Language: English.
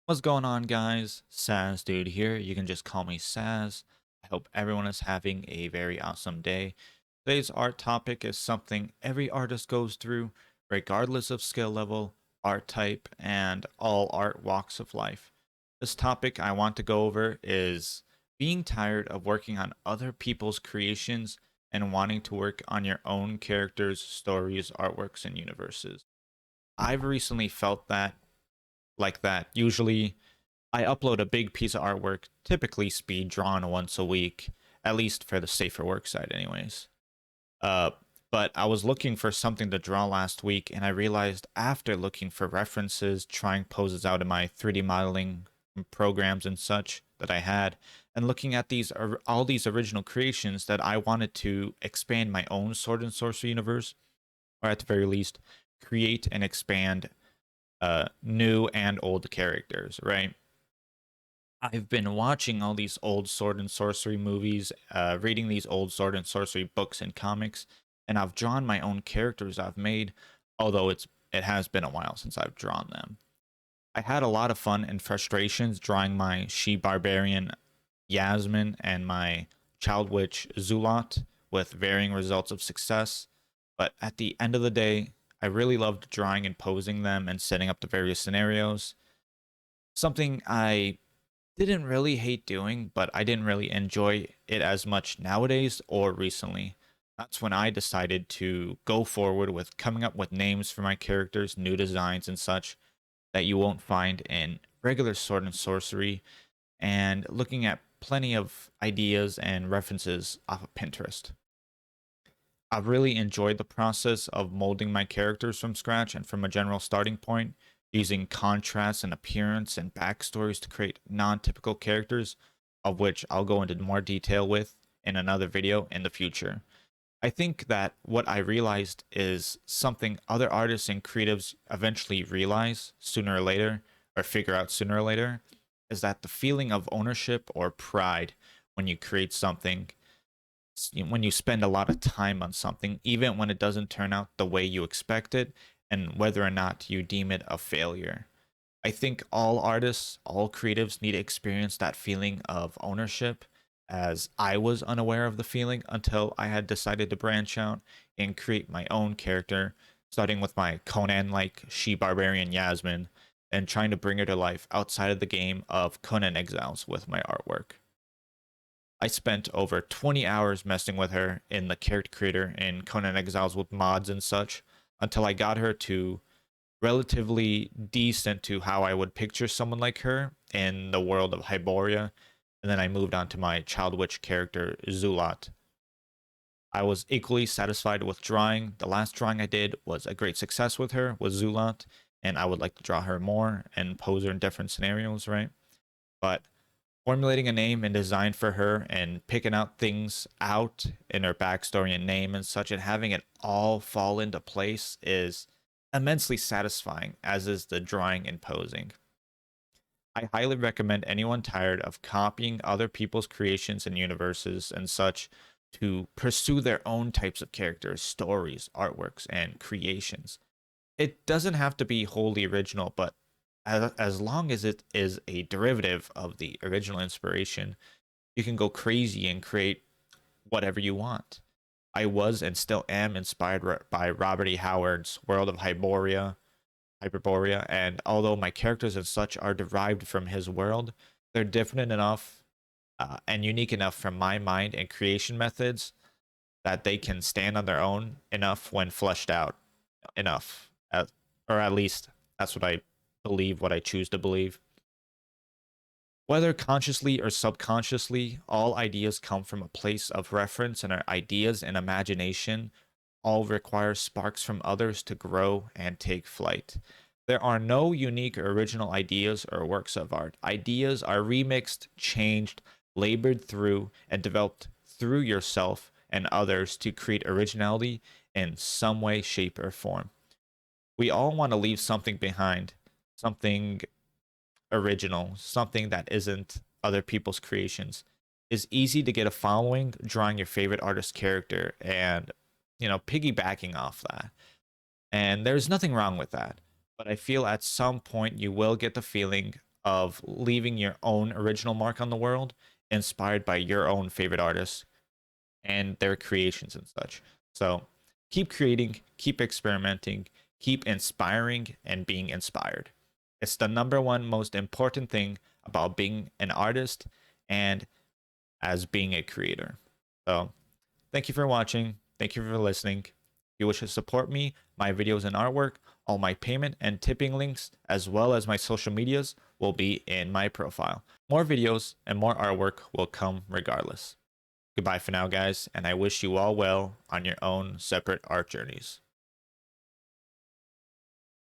What's going on, guys? SasDood here. You can just call me Saz. I hope everyone is having a very awesome day. Today's art topic is something every artist goes through, regardless of skill level, art type, and all art walks of life. This topic I want to go over is being tired of working on other people's creations and wanting to work on your own characters, stories, artworks, and universes. I've recently felt that like that. Usually, I upload a big piece of artwork, typically speed drawn once a week, at least for the safer work side, anyways. Uh, but I was looking for something to draw last week, and I realized after looking for references, trying poses out in my 3D modeling programs and such that I had, and looking at all these original creations that I wanted to expand my own sword and sorcery universe, or at the very least, create and expand new and old characters, right? I've been watching all these old sword and sorcery movies, reading these old sword and sorcery books and comics, and I've drawn my own characters I've made, although it has been a while since I've drawn them. I had a lot of fun and frustrations drawing my she barbarian Yazmin and my child witch Zulot with varying results of success, but at the end of the day, I really loved drawing and posing them and setting up the various scenarios. Something I didn't really hate doing, but I didn't really enjoy it as much nowadays or recently. That's when I decided to go forward with coming up with names for my characters, new designs, and such that you won't find in regular sword and sorcery, and looking at plenty of ideas and references off of Pinterest. I've really enjoyed the process of molding my characters from scratch and from a general starting point, using contrast and appearance and backstories to create non typical characters, of which I'll go into more detail with in another video in the future. I think that what I realized is something other artists and creatives eventually realize sooner or later, or figure out sooner or later, is that the feeling of ownership or pride when you create something, when you spend a lot of time on something, even when it doesn't turn out the way you expect it, and whether or not you deem it a failure. I think all artists, all creatives need to experience that feeling of ownership, as I was unaware of the feeling until I had decided to branch out and create my own character, starting with my Conan like she barbarian Yazmin, and trying to bring her to life outside of the game of Conan Exiles with my artwork. I spent over 20 hours messing with her in the character creator in Conan Exiles with mods and such until I got her to relatively decent to how I would picture someone like her in the world of Hyboria. And then I moved on to my child witch character, Zulot. I was equally satisfied with drawing. The last drawing I did was a great success with her, with Zulot, and I would like to draw her more and pose her in different scenarios, right? But formulating a name and design for her and picking out things out in her backstory and name and such and having it all fall into place is immensely satisfying, as is the drawing and posing. I highly recommend anyone tired of copying other people's creations and universes and such to pursue their own types of characters, stories, artworks, and creations. It doesn't have to be wholly original, but as long as it is a derivative of the original inspiration, you can go crazy and create whatever you want. I was and still am inspired by Robert E. Howard's World of Hyperborea, and although my characters and such are derived from his world, they're different enough and unique enough from my mind and creation methods that they can stand on their own enough when fleshed out enough, or at least that's what I believe, what I choose to believe. Whether consciously or subconsciously, all ideas come from a place of reference, and our ideas and imagination all require sparks from others to grow and take flight. There are no unique or original ideas or works of art. Ideas are remixed, changed, labored through, and developed through yourself and others to create originality in some way, shape, or form. We all want to leave something behind, something original, something that isn't other people's creations. It's easy to get a following drawing your favorite artist's character and, piggybacking off that. And there's nothing wrong with that. But I feel at some point you will get the feeling of leaving your own original mark on the world, inspired by your own favorite artists and their creations and such. So keep creating, keep experimenting, keep inspiring and being inspired. It's the number one most important thing about being an artist and as being a creator. So thank you for watching. Thank you for listening. If you wish to support me, my videos and artwork, all my payment and tipping links, as well as my social medias, will be in my profile. More videos and more artwork will come regardless. Goodbye for now, guys, and I wish you all well on your own separate art journeys.